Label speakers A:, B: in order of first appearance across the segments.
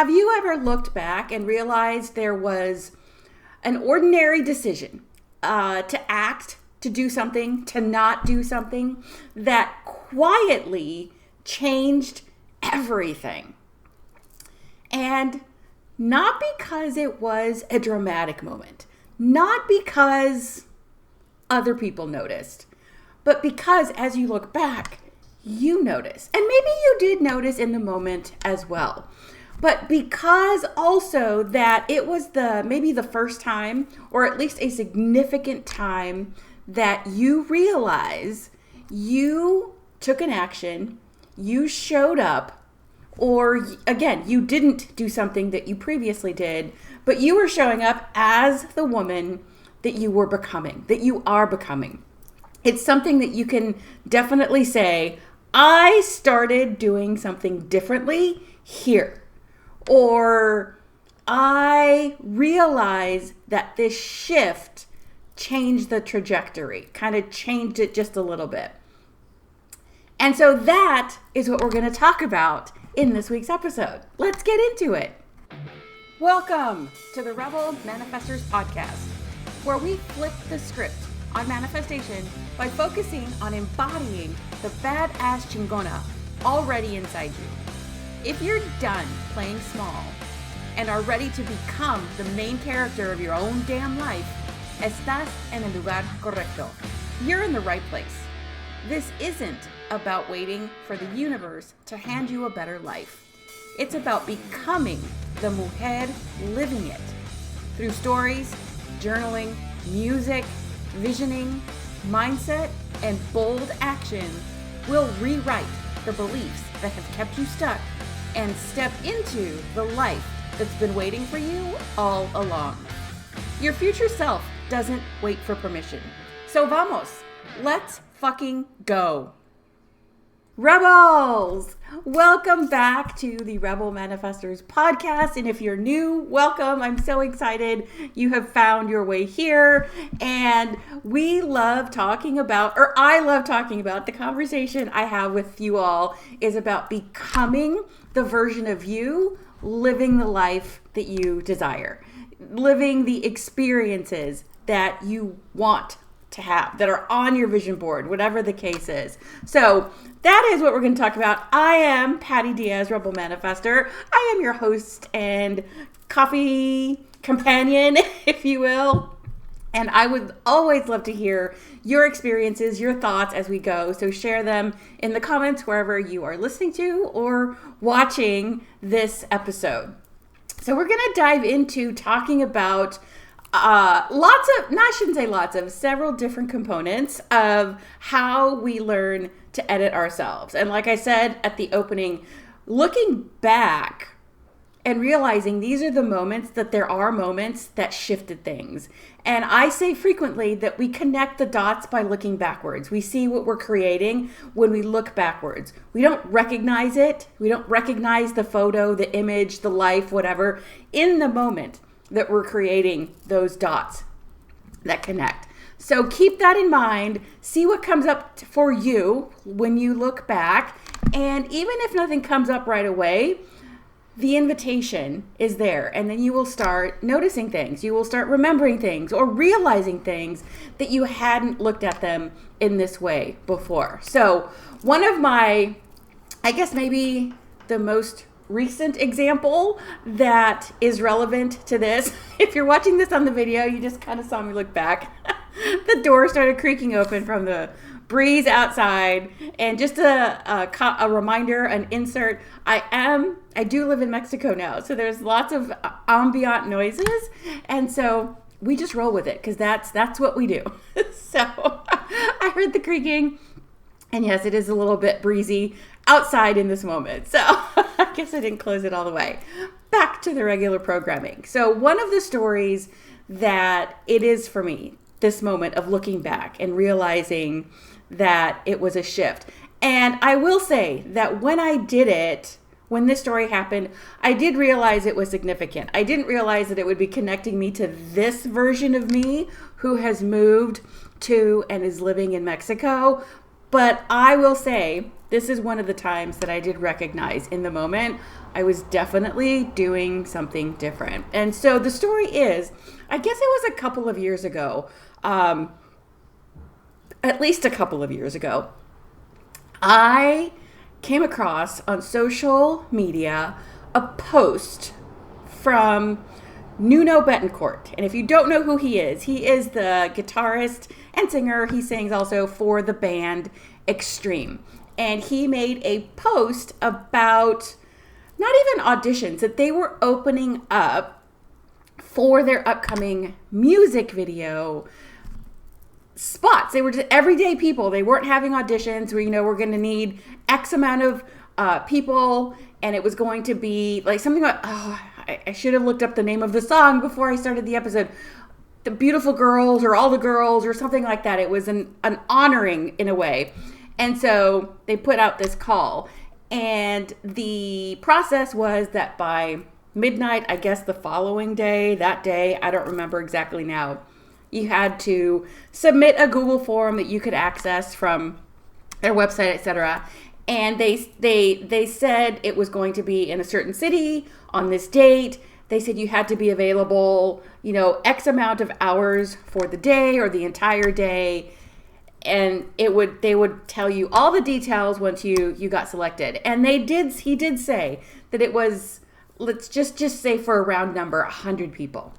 A: have you ever looked back and realized there was an ordinary decision to act, to do something, to not do something that quietly changed everything? And not because it was a dramatic moment, not because other people noticed, but because as you look back, you notice. And maybe you did notice in the moment as well. But because also that it was maybe the first time, or at least a significant time, that you realize you took an action, you showed up, or again, you didn't do something that you previously did, but you were showing up as the woman that you were becoming, that you are becoming. It's something that you can definitely say, I started doing something differently here. Or I realize that this shift changed the trajectory, kind of changed it just a little bit. And so that is what we're going to talk about in this week's episode. Let's get into it. Welcome to the Rebel Manifestors Podcast, where we flip the script on manifestation by focusing on embodying the badass chingona already inside you. If you're done playing small and are ready to become the main character of your own damn life, estás en el lugar correcto. You're in the right place. This isn't about waiting for the universe to hand you a better life. It's about becoming the mujer living it. Through stories, journaling, music, visioning, mindset, and bold action, we'll rewrite the beliefs that have kept you stuck and step into the life that's been waiting for you all along. Your future self doesn't wait for permission. So vamos, let's fucking go. Rebels! Welcome back to the Rebel Manifestors Podcast. And if you're new, welcome. I'm so excited you have found your way here. And I love talking about, the conversation I have with you all is about becoming the version of you, living the life that you desire, living the experiences that you want to have, that are on your vision board, whatever the case is. So that is what we're going to talk about. I am Patty Diaz, Rebel Manifestor. I am your host and coffee companion, if you will. And I would always love to hear your experiences, your thoughts as we go. So share them in the comments wherever you are listening to or watching this episode. So we're going to dive into talking about several different components of how we learn to edit ourselves. And like I said at the opening, looking back and realizing these are the moments that there are moments that shifted things. And I say frequently that we connect the dots by looking backwards. We see what we're creating when we look backwards. We don't recognize it. We don't recognize the photo, the image, the life, whatever, in the moment that we're creating those dots that connect. So keep that in mind. See what comes up for you when you look back. And even if nothing comes up right away, the invitation is there. And then you will start noticing things. You will start remembering things or realizing things that you hadn't looked at them in this way before. So one of my, I guess maybe the most recent example that is relevant to this. If you're watching this on the video, you just kind of saw me look back. The door started creaking open from the breeze outside. And just a reminder, an insert, I do live in Mexico now. So there's lots of ambient noises. And so we just roll with it because that's what we do. So I heard the creaking. And yes, it is a little bit breezy outside in this moment. So I guess I didn't close it all the way. Back to the regular programming. So one of the stories that it is for me, this moment of looking back and realizing that it was a shift. And I will say that when I did it, when this story happened, I did realize it was significant. I didn't realize that it would be connecting me to this version of me who has moved to and is living in Mexico. But I will say, this is one of the times that I did recognize in the moment, I was definitely doing something different. And so the story is, I guess it was a couple of years ago, at least a couple of years ago, I came across on social media a post from Nuno Betancourt. And if you don't know who he is the guitarist and singer. He sings also for the band Extreme. And he made a post about not even auditions, that they were opening up for their upcoming music video spots. They were just everyday people. They weren't having auditions where, we're going to need X amount of people, and it was going to be like something like, I should have looked up the name of the song before I started the episode. The Beautiful Girls or All the Girls or something like that. It was an honoring in a way. And so they put out this call, and the process was that by midnight, I guess the following day, that day, I don't remember exactly now, you had to submit a Google form that you could access from their website, etc. And they said it was going to be in a certain city on this date. They said you had to be available, X amount of hours for the day or the entire day. And they would tell you all the details once you got selected. And he did say that it was, let's just say for a round number, 100 people.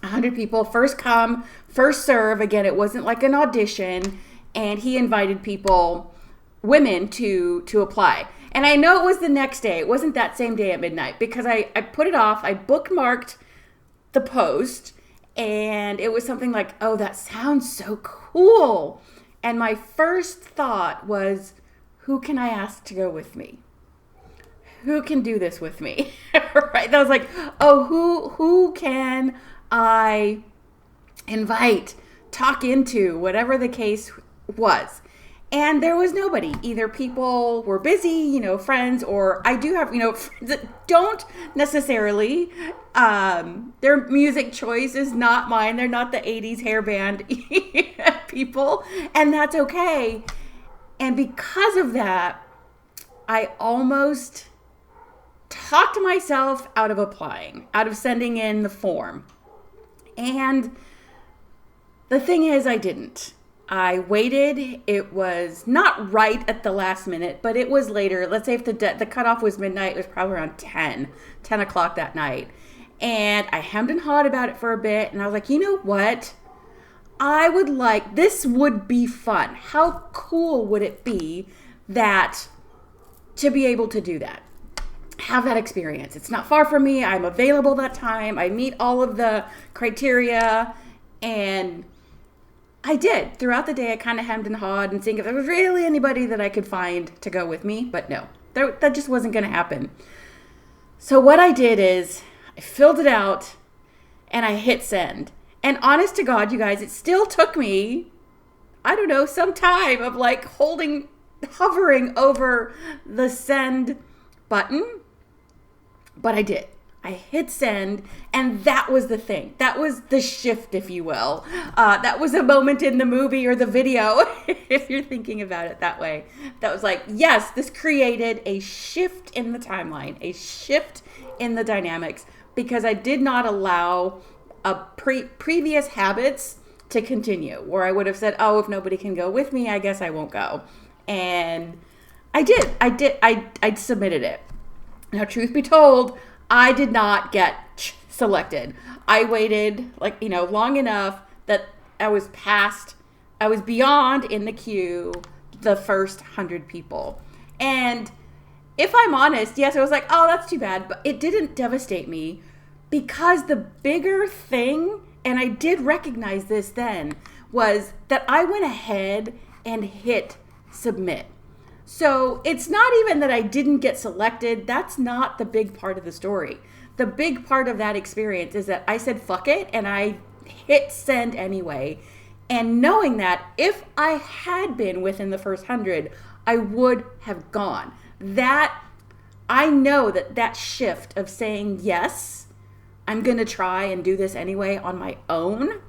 A: 100 people, first come, first serve. Again, it wasn't like an audition. And he invited people, women, to apply. And I know it was the next day. It wasn't that same day at midnight, because I put it off. I bookmarked the post, and it was something like, oh, that sounds so cool. And my first thought was, who can I ask to go with me? Who can do this with me? Right? That was like, oh, who can I invite, talk into, whatever the case was. And there was nobody. Either people were busy, friends, or I do have, friends that don't necessarily, their music choice is not mine. They're not the 80s hair band people, and that's okay. And because of that, I almost talked myself out of applying, out of sending in the form. And the thing is, I didn't. I waited. It was not right at the last minute, but it was later. Let's say if the cutoff was midnight, it was probably around 10 o'clock that night. And I hemmed and hawed about it for a bit. And I was like, you know what? This would be fun. How cool would it be to be able to do that? Have that experience. It's not far from me. I'm available that time. I meet all of the criteria, and I did. Throughout the day, I kind of hemmed and hawed and seeing if there was really anybody that I could find to go with me. But no, that just wasn't going to happen. So what I did is I filled it out and I hit send. And honest to God, you guys, it still took me, I don't know, some time of like hovering over the send button. But I did. I hit send, and that was the thing. That was the shift, if you will. That was a moment in the movie or the video, if you're thinking about it that way. That was like, yes, this created a shift in the timeline, a shift in the dynamics, because I did not allow previous habits to continue, where I would have said, oh, if nobody can go with me, I guess I won't go. And I did. I submitted it. Now, truth be told, I did not get selected. I waited long enough that I was beyond in the queue the first 100 people. And if I'm honest, yes, I was like, oh, that's too bad. But it didn't devastate me, because the bigger thing, and I did recognize this then, was that I went ahead and hit submit. So it's not even that I didn't get selected. That's not the big part of the story. The big part of that experience is that I said, fuck it, and I hit send anyway. And knowing that if I had been within the first 100, I would have gone. I know that shift of saying, yes, I'm going to try and do this anyway on my own,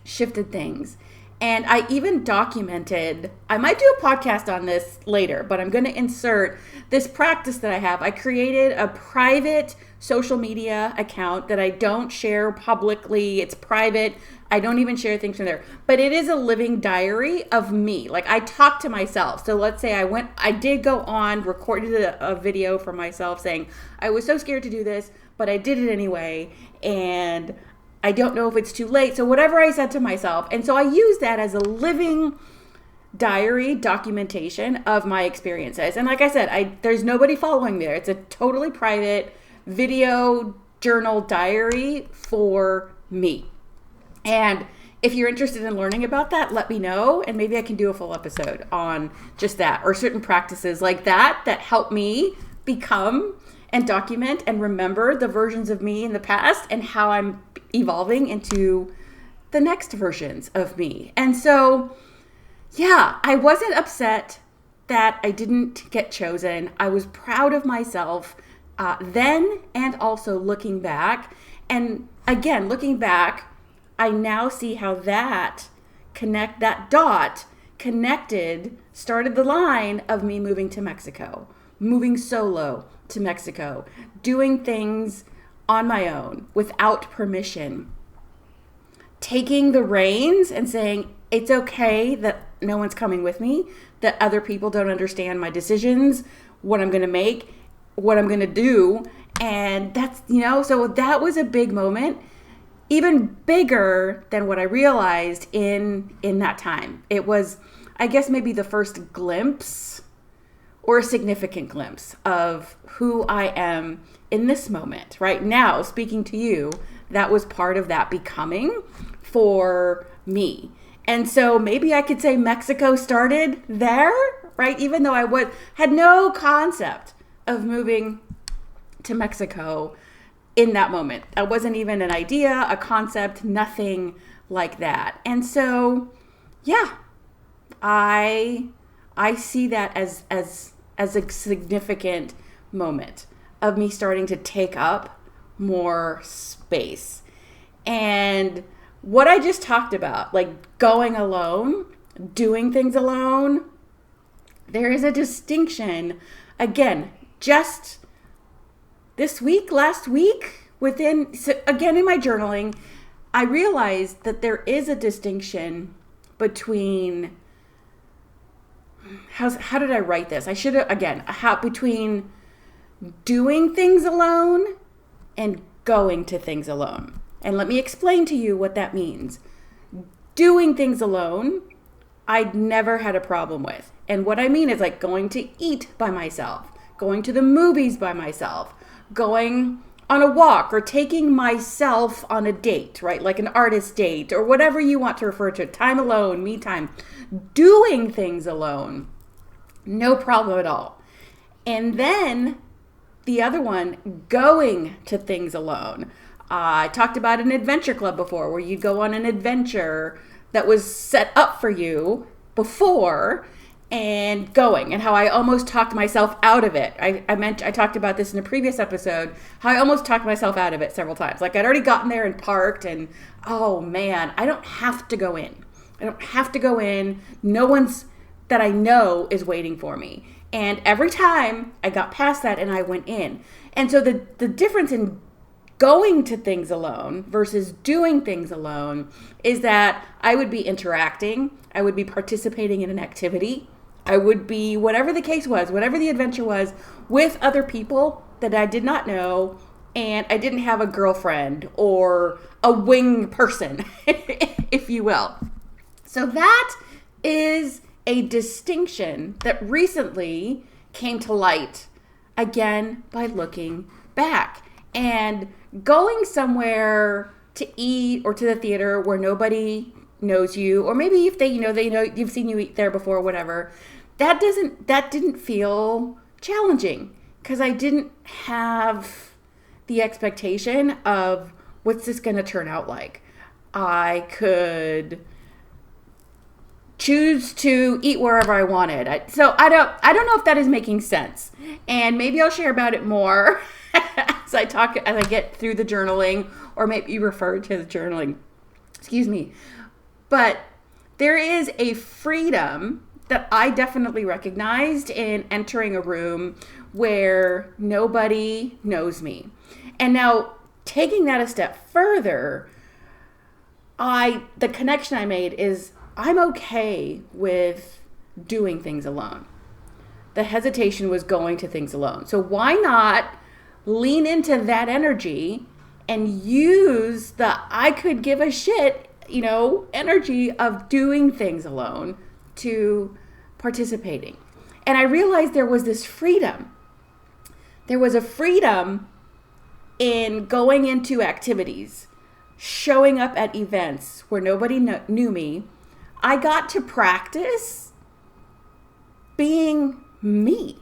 A: shifted things. And I even documented, I might do a podcast on this later, but I'm going to insert this practice that I have. I created a private social media account that I don't share publicly. It's private. I don't even share things from there, but it is a living diary of me. Like, I talk to myself. So let's say I did go on, recorded a video for myself saying, I was so scared to do this, but I did it anyway. And I don't know if it's too late. So whatever I said to myself. And so I use that as a living diary documentation of my experiences. And like I said, there's nobody following there. It's a totally private video journal diary for me. And if you're interested in learning about that, let me know. And maybe I can do a full episode on just that, or certain practices like that help me become and document and remember the versions of me in the past and how I'm evolving into the next versions of me. And so, yeah, I wasn't upset that I didn't get chosen. I was proud of myself then, and also looking back. And again, looking back, I now see how that dot connected, started the line of me moving to Mexico, moving solo to Mexico, doing things on my own without permission, taking the reins and saying, it's okay that no one's coming with me, that other people don't understand my decisions, what I'm going to make, what I'm going to do. And that's, so that was a big moment, even bigger than what I realized in that time. It was, I guess, maybe the first glimpse or a significant glimpse of who I am in this moment right now, speaking to you. That was part of that becoming for me. And so maybe I could say Mexico started there, right? Even though I had no concept of moving to Mexico in that moment. That wasn't even an idea, a concept, nothing like that. And so, yeah, I see that as a significant moment of me starting to take up more space. And what I just talked about, like going alone, doing things alone, there is a distinction. Again, just last week, again in my journaling, I realized that there is a distinction between, how did I write this? I should have, between doing things alone and going to things alone. And let me explain to you what that means. Doing things alone, I'd never had a problem with. And what I mean is like going to eat by myself, going to the movies by myself, going on a walk, or taking myself on a date, right? Like an artist date or whatever you want to refer to. Time alone, me time. Doing things alone, no problem at all. And then the other one, going to things alone. I talked about an adventure club before, where you go on an adventure that was set up for you before, and going, and how I almost talked myself out of it. I talked about this in a previous episode, how I almost talked myself out of it several times. Like, I'd already gotten there and parked, and oh man, I don't have to go in. I don't have to go in. No one's that I know is waiting for me. And every time I got past that and I went in. And so the difference in going to things alone versus doing things alone is that I would be interacting, I would be participating in an activity, I would be, whatever the case was, whatever the adventure was, with other people that I did not know, and I didn't have a girlfriend or a wing person, if you will. So that is a distinction that recently came to light, again, by looking back. And going somewhere to eat or to the theater where nobody knows you, or maybe if they know you've seen you eat there before, whatever, that didn't feel challenging, because I didn't have the expectation of what's this going to turn out like. I could choose to eat wherever I wanted. So I don't know if that is making sense, and maybe I'll share about it more as I get through the journaling, or maybe refer to the journaling. Excuse me. But there is a freedom that I definitely recognized in entering a room where nobody knows me. And now taking that a step further, the connection I made is I'm okay with doing things alone. The hesitation was going to things alone. So why not lean into that energy and use the I could give a shit, energy of doing things alone to participating. And I realized there was this freedom. There was a freedom in going into activities, showing up at events where nobody knew me. I got to practice being me,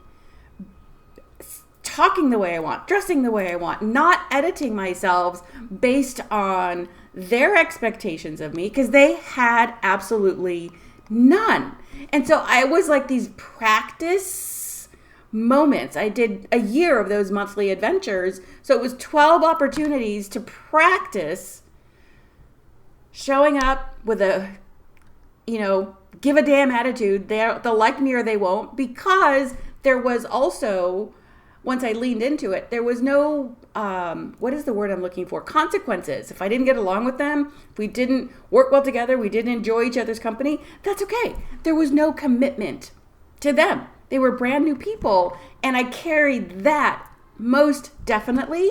A: talking the way I want, dressing the way I want, not editing myself based on their expectations of me, because they had absolutely none. And so I was like these practice moments. I did a year of those monthly adventures. So it was 12 opportunities to practice showing up with a, give a damn attitude. They'll like me or they won't, because there was also, once I leaned into it, there was no, what is the word I'm looking for? Consequences. If I didn't get along with them, if we didn't work well together, we didn't enjoy each other's company, that's okay. There was no commitment to them. They were brand new people. And I carried that most definitely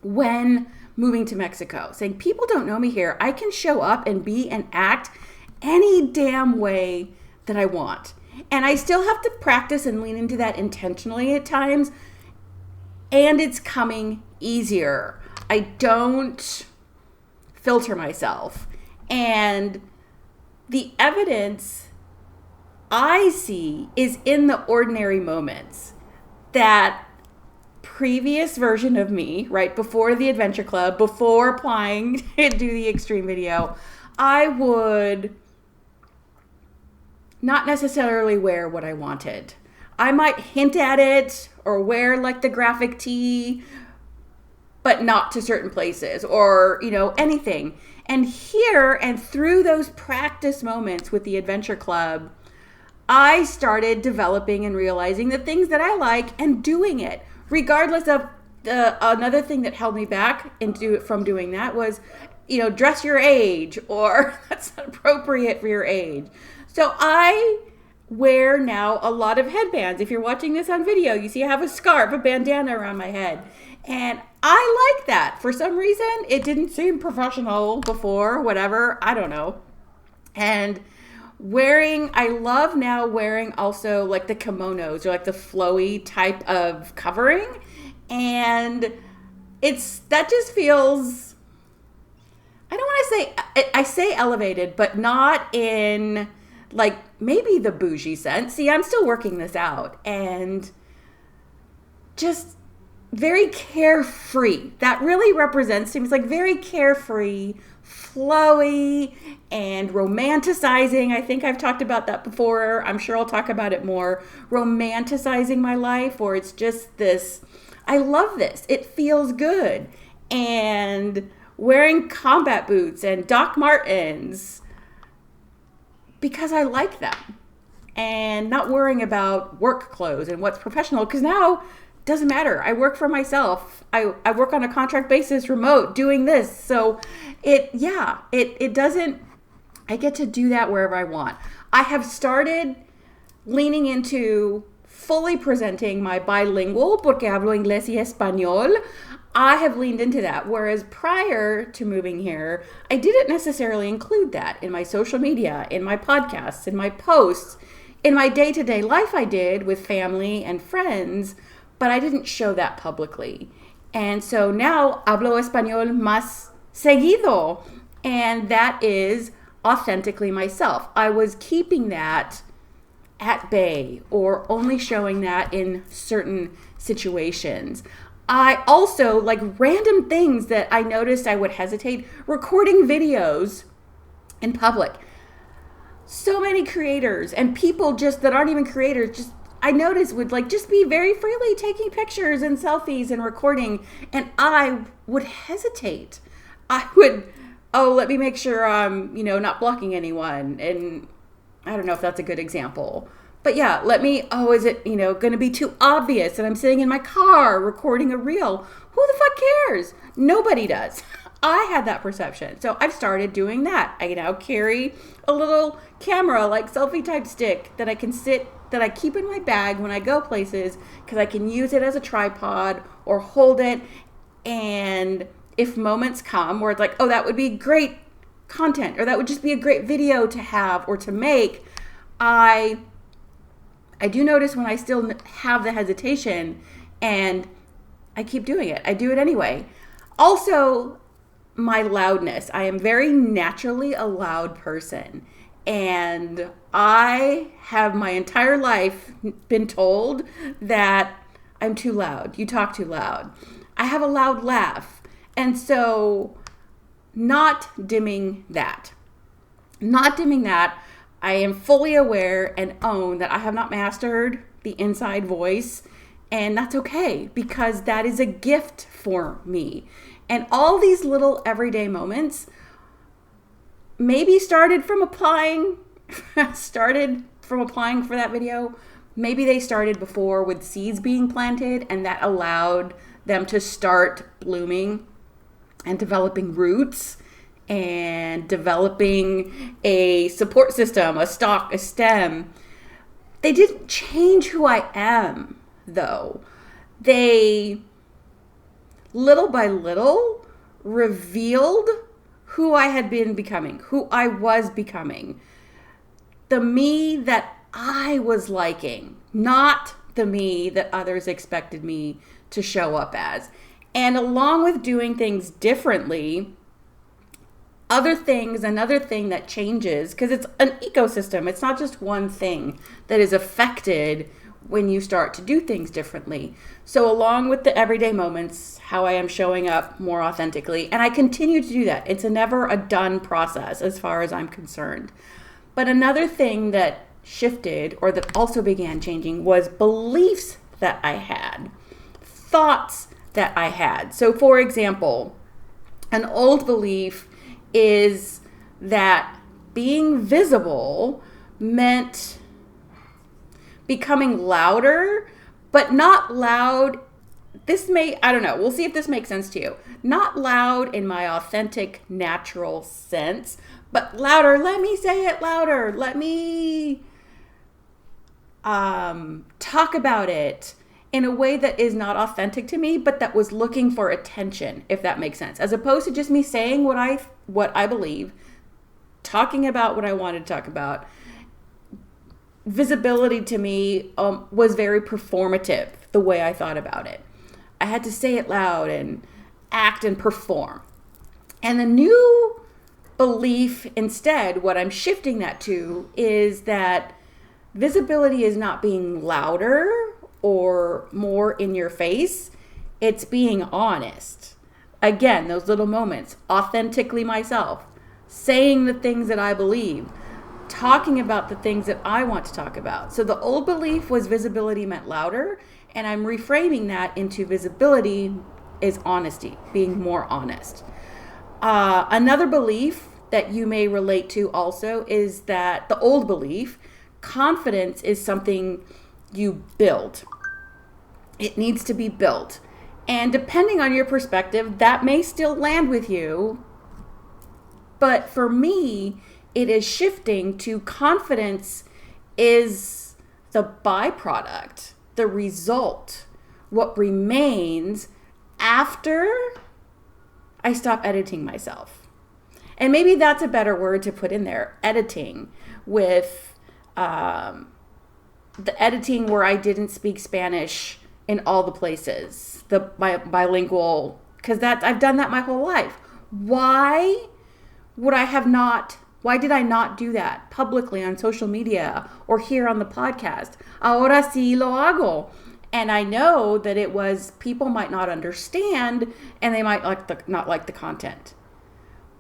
A: when moving to Mexico, saying people don't know me here. I can show up and be and act any damn way that I want. And I still have to practice and lean into that intentionally at times. And it's coming easier. I don't filter myself. And the evidence I see is in the ordinary moments. That previous version of me, right before the adventure club, before applying to do the extreme video, I would not necessarily wear what I wanted. I might hint at it or wear like the graphic tee, but not to certain places or, anything. And here and through those practice moments with the adventure club, I started developing and realizing the things that I like and doing it, regardless of another thing that held me back from doing that was, dress your age, or that's not appropriate for your age. So I wear now a lot of headbands. If you're watching this on video, you see I have a scarf, a bandana around my head. And I like that. For some reason, it didn't seem professional before, whatever, I don't know. And I love now wearing also like the kimonos or like the flowy type of covering. And that just feels, I don't want to say, I say elevated, but not in like maybe the bougie sense. See, I'm still working this out, and just very carefree. That really represents things like very carefree, flowy, and romanticizing. I think I've talked about that before. I'm sure I'll talk about it more. Romanticizing my life, or it's just this, I love this. It feels good. And wearing combat boots and Doc Martens because I like them, and not worrying about work clothes and what's professional, because now it doesn't matter. I work for myself. I work on a contract basis, remote, doing this. So it doesn't, I get to do that wherever I want. I have started leaning into fully presenting my bilingual, porque hablo inglés y español. I have leaned into that, whereas prior to moving here, I didn't necessarily include that in my social media, in my podcasts, in my posts, in my day-to-day life I did with family and friends, but I didn't show that publicly. And so now hablo español más seguido, and that is authentically myself. I was keeping that at bay or only showing that in certain situations. I also, like random things that I noticed I would hesitate, recording videos in public. So many creators and people just that aren't even creators, just I noticed would like just be very freely taking pictures and selfies and recording. And I would hesitate. I would oh, let me make sure I'm, not blocking anyone. And I don't know if that's a good example. But yeah, is it, going to be too obvious that I'm sitting in my car recording a reel? Who the fuck cares? Nobody does. I had that perception. So I've started doing that. I now carry a little camera, like selfie type stick that I keep in my bag when I go places, because I can use it as a tripod or hold it. And if moments come where it's like, oh, that would be great content, or that would just be a great video to have or to make, I do notice when I still have the hesitation, and I keep doing it. I do it anyway. Also, my loudness. I am very naturally a loud person. And I have my entire life been told that I'm too loud. You talk too loud. I have a loud laugh. And so not dimming that. I am fully aware and own that I have not mastered the inside voice, and that's okay, because that is a gift for me. And all these little everyday moments maybe started from applying for that video. Maybe they started before with seeds being planted, and that allowed them to start blooming and developing roots and developing a support system, a stalk, a stem. They didn't change who I am, though. They, little by little, revealed who I had been becoming, who I was becoming. The me that I was liking, not the me that others expected me to show up as. And along with doing things differently, another thing that changes, because it's an ecosystem, it's not just one thing that is affected when you start to do things differently. So along with the everyday moments, how I am showing up more authentically, and I continue to do that. It's never a done process as far as I'm concerned. But another thing that shifted, or that also began changing, was beliefs that I had, thoughts that I had. So for example, an old belief is that being visible meant becoming louder, but not loud. I don't know. We'll see if this makes sense to you. Not loud in my authentic, natural sense, but louder. Let me say it louder. Let me talk about it in a way that is not authentic to me, but that was looking for attention, if that makes sense. As opposed to just me saying what I believe, talking about what I wanted to talk about. Visibility to me was very performative, the way I thought about it. I had to say it loud and act and perform. And the new belief instead, what I'm shifting that to, is that visibility is not being louder or more in your face. It's being honest. Again, those little moments, authentically myself, saying the things that I believe, talking about the things that I want to talk about. So the old belief was visibility meant louder, and I'm reframing that into visibility is honesty, being more honest. Another belief that you may relate to also is that the old belief, confidence is something you build. It needs to be built. And depending on your perspective, that may still land with you. But for me, it is shifting to confidence is the byproduct, the result, what remains after I stop editing myself. And maybe that's a better word to put in there, editing, with the editing where I didn't speak Spanish in all the places, the bilingual, because I've done that my whole life. Why did I not do that publicly on social media or here on the podcast? Ahora sí lo hago. And I know that it was, people might not understand and they might not like the content.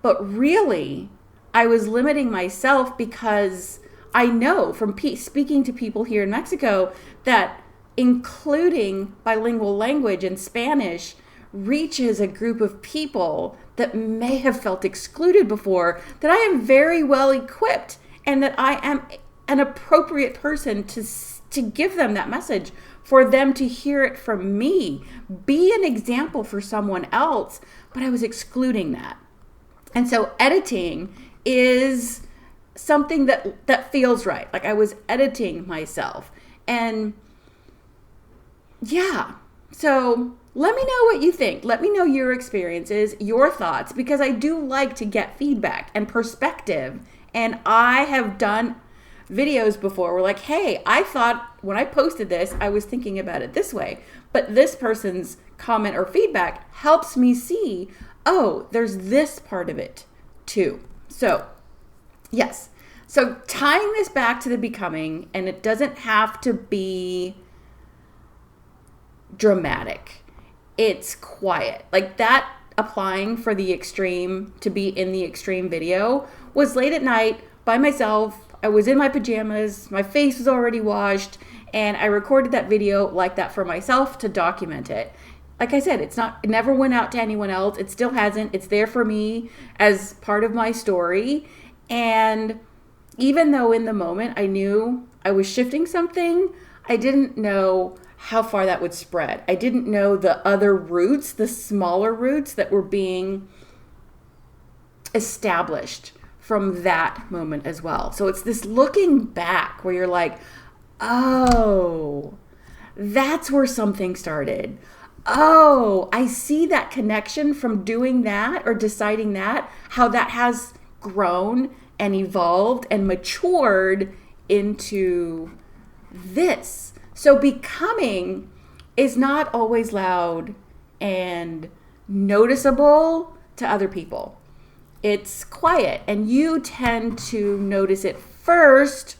A: But really, I was limiting myself because I know from speaking to people here in Mexico that including bilingual language and Spanish reaches a group of people that may have felt excluded before, that I am very well equipped and that I am an appropriate person to give them that message, for them to hear it from me, be an example for someone else. But I was excluding that. And so editing is something that feels right. Like I was editing myself. And yeah, so let me know what you think. Let me know your experiences, your thoughts, because I do like to get feedback and perspective. And I have done videos before where like, hey, I thought when I posted this, I was thinking about it this way. But this person's comment or feedback helps me see, oh, there's this part of it too. So yes. So tying this back to the becoming, and it doesn't have to be dramatic. It's quiet. Like that applying for the extreme, to be in the extreme video, was late at night by myself. I was in my pajamas, my face was already washed, and I recorded that video like that for myself to document it. Like I said, it never went out to anyone else. It still hasn't. It's there for me as part of my story. And even though in the moment I knew I was shifting something, I didn't know how far that would spread. I didn't know the other roots, the smaller roots that were being established from that moment as well. So it's this looking back where you're like, oh, that's where something started. Oh, I see that connection from doing that or deciding that, how that has grown and evolved and matured into this. So becoming is not always loud and noticeable to other people. It's quiet, and you tend to notice it first.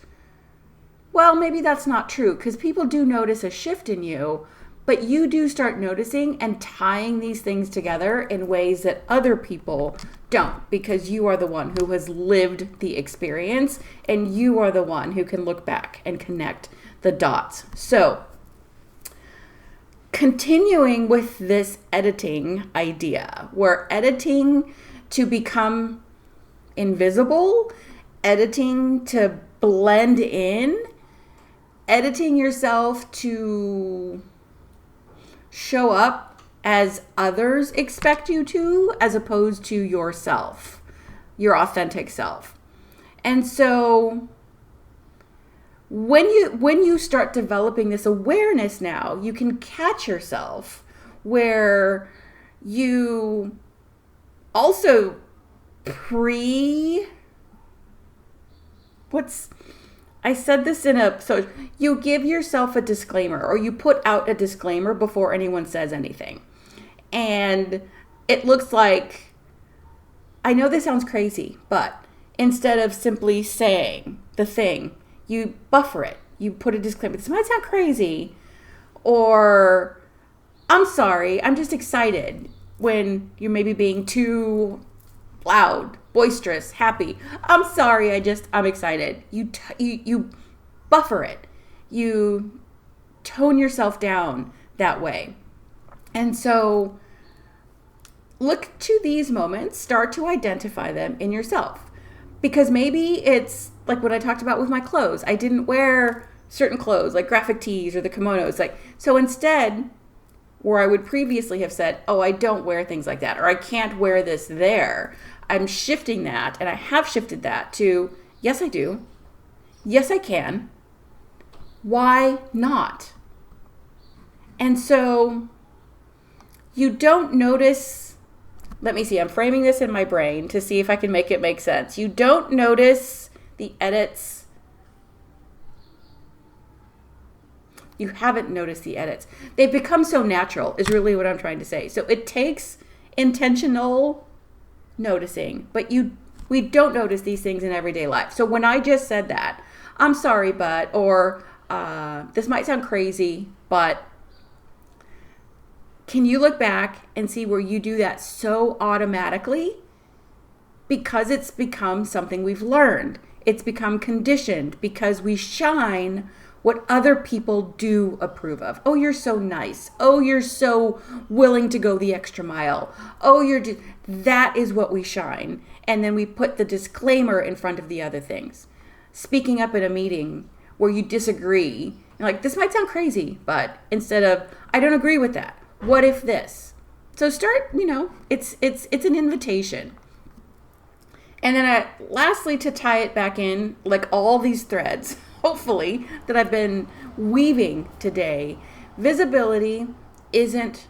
A: Well, maybe that's not true, because people do notice a shift in you, but you do start noticing and tying these things together in ways that other people don't, because you are the one who has lived the experience, and you are the one who can look back and connect the dots. So, continuing with this editing idea, we're editing to become invisible, editing to blend in, editing yourself to show up as others expect you to, as opposed to yourself, your authentic self. And so when you start developing this awareness now, you can catch yourself where you also I said this so you give yourself a disclaimer, or you put out a disclaimer before anyone says anything. And it looks like, I know this sounds crazy, but instead of simply saying the thing, you buffer it. You put a disclaimer. This might sound crazy, or I'm sorry, I'm just excited, when you're maybe being too loud, boisterous, happy. I'm sorry, I'm excited. You buffer it. You tone yourself down that way. And so look to these moments, start to identify them in yourself. Because maybe it's like what I talked about with my clothes. I didn't wear certain clothes, like graphic tees or the kimonos. So instead, where I would previously have said, oh, I don't wear things like that, or I can't wear this there, I'm shifting that, and I have shifted that to, yes, I do. Yes, I can. Why not? And so you don't notice, let me see, I'm framing this in my brain to see if I can make it make sense. You don't notice the edits. You haven't noticed the edits. They've become so natural, is really what I'm trying to say. So it takes intentional noticing, but we don't notice these things in everyday life. So when I just said that, I'm sorry, but, or this might sound crazy, but can you look back and see where you do that so automatically? Because it's become something we've learned. It's become conditioned, because we shine what other people do approve of. Oh, you're so nice. Oh, you're so willing to go the extra mile. Oh, that is what we shine. And then we put the disclaimer in front of the other things. Speaking up at a meeting where you disagree, you're like, this might sound crazy, but instead of, I don't agree with that. What if this? So start, it's an invitation. And then lastly, to tie it back in, like all these threads, hopefully, that I've been weaving today, visibility isn't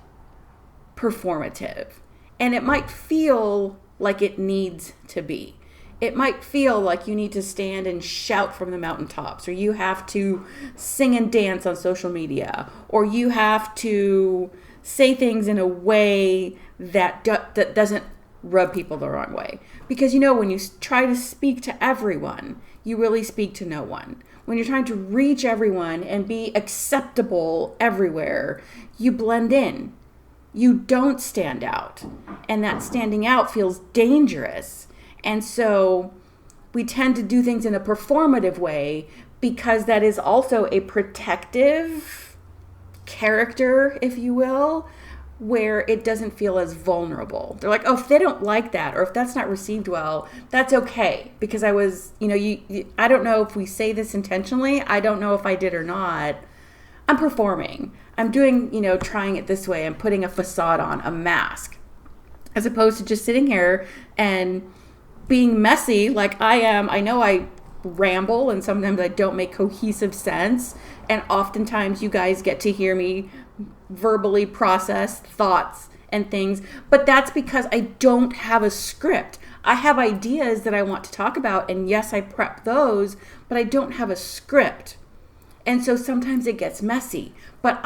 A: performative. And it might feel like it needs to be. It might feel like you need to stand and shout from the mountaintops, or you have to sing and dance on social media, or you have to say things in a way that doesn't rub people the wrong way. Because when you try to speak to everyone, you really speak to no one. When you're trying to reach everyone and be acceptable everywhere, you blend in. You don't stand out. And that standing out feels dangerous. And so we tend to do things in a performative way because that is also a protective character, if you will, where it doesn't feel as vulnerable. They're like, oh, if they don't like that, or if that's not received well, that's okay. Because I was, I don't know if we say this intentionally. I don't know if I did or not. I'm performing. I'm doing, trying it this way. I'm putting a facade on, a mask, as opposed to just sitting here and being messy like I am. I know I ramble and sometimes I don't make cohesive sense. And oftentimes you guys get to hear me verbally process thoughts and things, but that's because I don't have a script. I have ideas that I want to talk about, and yes, I prep those, but I don't have a script. And so sometimes it gets messy, but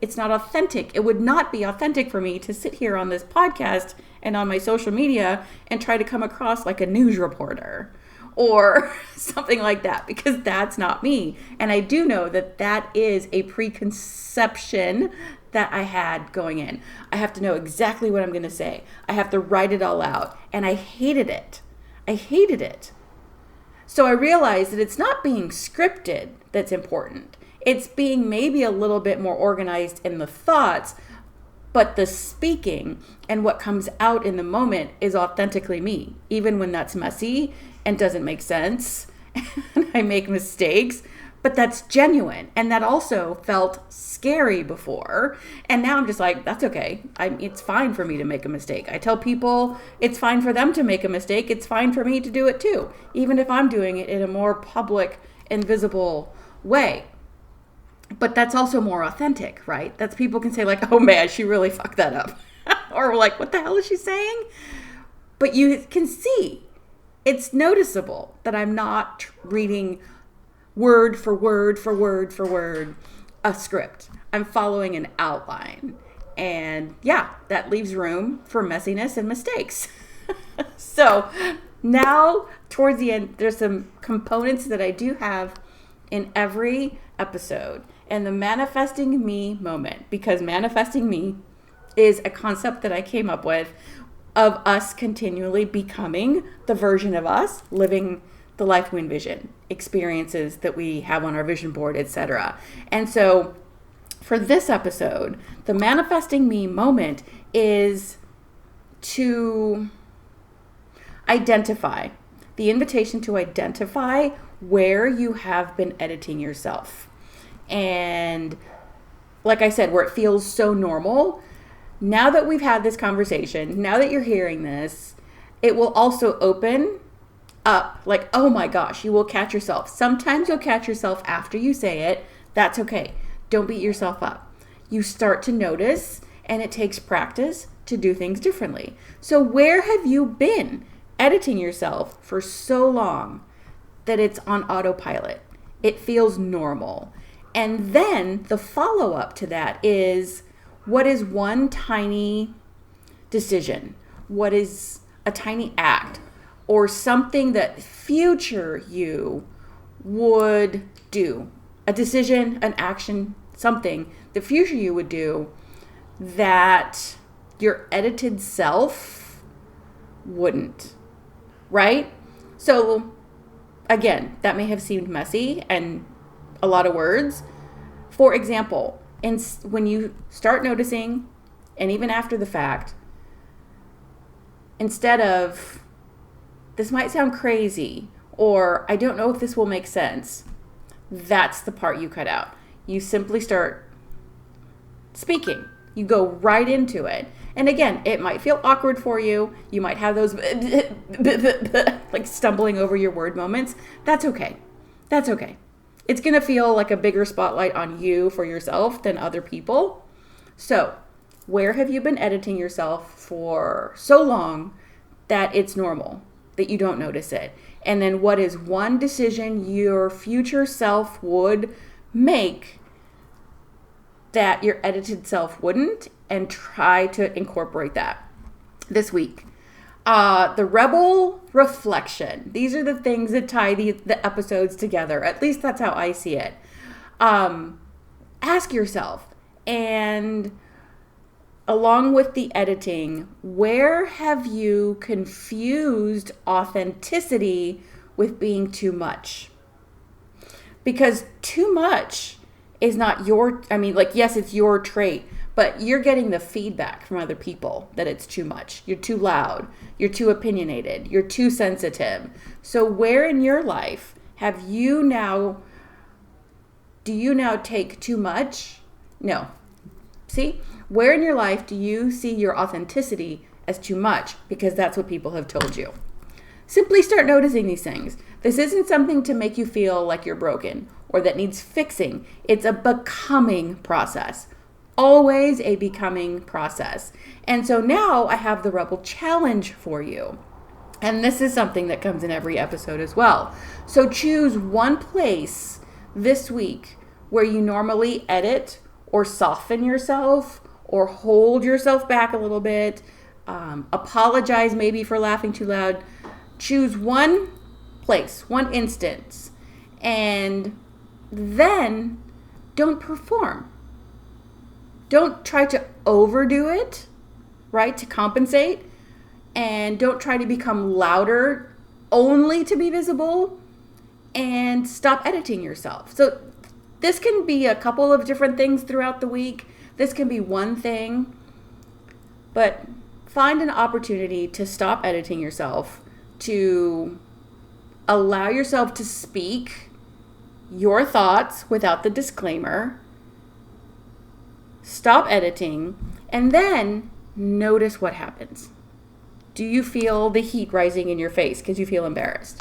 A: it's not authentic. It would not be authentic for me to sit here on this podcast and on my social media and try to come across like a news reporter or something like that, because that's not me. And I do know that is a preconception that I had going in. I have to know exactly what I'm going to say. I have to write it all out. And I hated it. So I realized that it's not being scripted that's important. It's being maybe a little bit more organized in the thoughts, but the speaking and what comes out in the moment is authentically me, even when that's messy and doesn't make sense and I make mistakes, but that's genuine. And that also felt scary before. And now I'm just like, that's okay. It's fine for me to make a mistake. I tell people it's fine for them to make a mistake. It's fine for me to do it too, even if I'm doing it in a more public and visible way. But that's also more authentic, right? That's people can say like, oh man, she really fucked that up. Or like, what the hell is she saying? But you can see, it's noticeable that I'm not reading word for word for word for word a script. I'm following an outline. And yeah, that leaves room for messiness and mistakes. So now towards the end, there's some components that I do have in every episode. And the manifesting me moment, because manifesting me is a concept that I came up with of us continually becoming the version of us, living the life we envision, experiences that we have on our vision board, etc. And so for this episode, the manifesting me moment is to identify, the invitation to identify where you have been editing yourself. And like I said, where it feels so normal. Now that we've had this conversation, now that you're hearing this, it will also open up like, oh my gosh, you will catch yourself. Sometimes you'll catch yourself after you say it. That's okay. Don't beat yourself up. You start to notice, and it takes practice to do things differently. So where have you been editing yourself for so long that it's on autopilot? It feels normal. And then the follow-up to that is, what is one tiny decision? What is a tiny act or something that future you would do? A decision, an action, something the future you would do that your edited self wouldn't, right? So again, that may have seemed messy, and a lot of words. For example, when you start noticing, and even after the fact, instead of, this might sound crazy, or I don't know if this will make sense, that's the part you cut out. You simply start speaking. You go right into it. And again, it might feel awkward for you. You might have those like stumbling over your word moments. That's okay. That's okay. It's going to feel like a bigger spotlight on you for yourself than other people. So, where have you been editing yourself for so long that it's normal, that you don't notice it? And then what is one decision your future self would make that your edited self wouldn't, and try to incorporate that this week. The Rebel reflection. These are the things that tie the episodes together. At least that's how I see it. Ask yourself, and along with the editing, where have you confused authenticity with being too much? Because too much is not yes, it's your trait, but you're getting the feedback from other people that it's too much. You're too loud. You're too opinionated. You're too sensitive. So where in your life do you now take too much? No. See? Where in your life do you see your authenticity as too much? Because that's what people have told you. Simply start noticing these things. This isn't something to make you feel like you're broken or that needs fixing. It's a becoming process. Always a becoming process. And so now I have the Rebel Challenge for you. And this is something that comes in every episode as well. So choose one place this week where you normally edit or soften yourself or hold yourself back a little bit. Apologize maybe for laughing too loud. Choose one place, one instance, and then don't perform. Don't try to overdo it, right, to compensate, and don't try to become louder only to be visible, and stop editing yourself. So this can be a couple of different things throughout the week. This can be one thing, but find an opportunity to stop editing yourself, to allow yourself to speak your thoughts without the disclaimer. Stop editing, and then notice what happens. Do you feel the heat rising in your face because you feel embarrassed?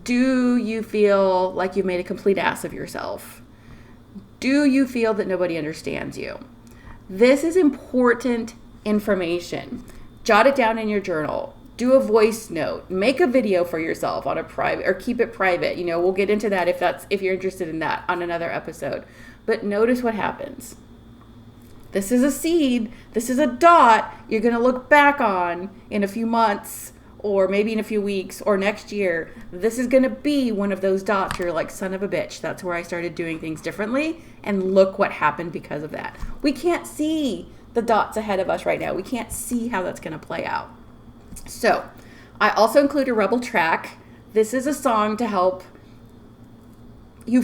A: Do you feel like you've made a complete ass of yourself? Do you feel that nobody understands you? This is important information. Jot it down in your journal. Do a voice note. Make a video for yourself on a private, or keep it private. We'll get into that if you're interested in that on another episode. But notice what happens. This is a seed. This is a dot you're going to look back on in a few months, or maybe in a few weeks, or next year. This is going to be one of those dots you're like, son of a bitch. That's where I started doing things differently. And look what happened because of that. We can't see the dots ahead of us right now. We can't see how that's going to play out. So I also include a Rebel track. This is a song to help you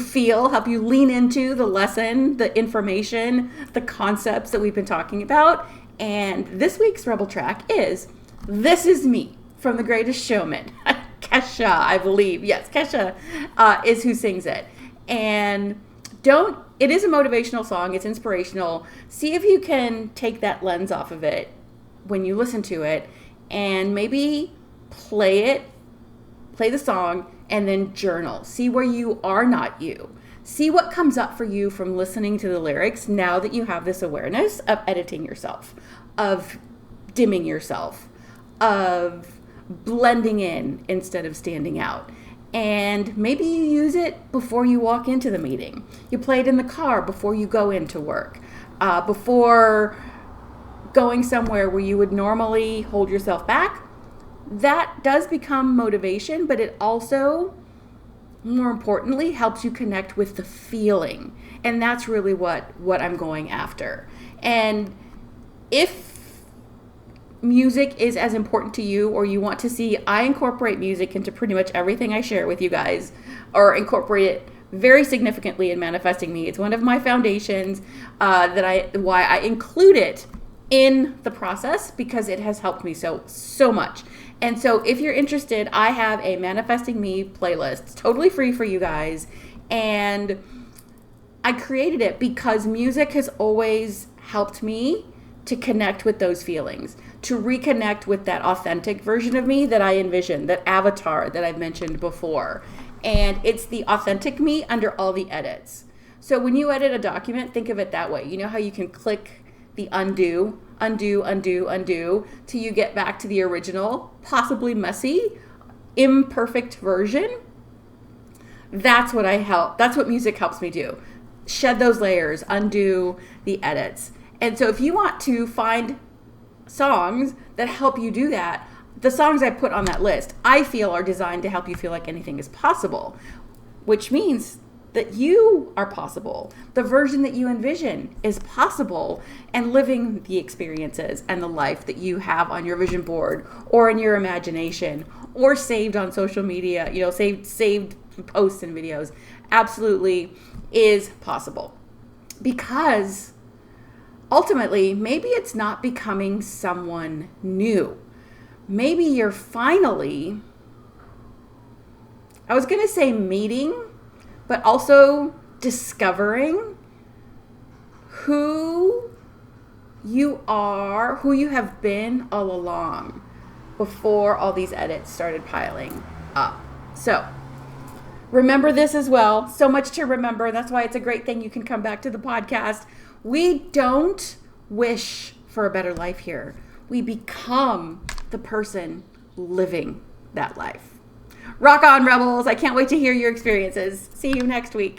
A: lean into the lesson, the information, the concepts that we've been talking about. And this week's Rebel track is This Is Me from The Greatest Showman. Kesha, I believe. Yes, Kesha is who sings it. And it is a motivational song. It's inspirational. See if you can take that lens off of it when you listen to it, and maybe play the song, and then journal. See where you are not you. See what comes up for you from listening to the lyrics now that you have this awareness of editing yourself, of dimming yourself, of blending in instead of standing out. And maybe you use it before you walk into the meeting. You play it in the car before you go into work, before going somewhere where you would normally hold yourself back. That does become motivation, but it also, more importantly, helps you connect with the feeling. And that's really what I'm going after. And if music is as important to you, or you want to see, I incorporate music into pretty much everything I share with you guys, or incorporate it very significantly in manifesting me. It's one of my foundations why I include it in the process, because it has helped me so much. And so if you're interested, I have a Manifesting Me playlist. It's totally free for you guys. And I created it because music has always helped me to connect with those feelings, to reconnect with that authentic version of me that I envisioned, that avatar that I've mentioned before. And it's the authentic me under all the edits. So when you edit a document, think of it that way. You know how you can click the undo till you get back to the original, possibly messy, imperfect version? That's what music helps me do. Shed those layers, undo the edits. And so if you want to find songs that help you do that, the songs I put on that list, I feel are designed to help you feel like anything is possible, which means that you are possible. The version that you envision is possible, and living the experiences and the life that you have on your vision board or in your imagination or saved on social media, saved posts and videos, absolutely is possible. Because ultimately, maybe it's not becoming someone new. Maybe you're finally, I was going to say meeting, but also discovering who you are, who you have been all along before all these edits started piling up. So remember this as well. So much to remember. That's why it's a great thing you can come back to the podcast. We don't wish for a better life here. We become the person living that life. Rock on, Rebels. I can't wait to hear your experiences. See you next week.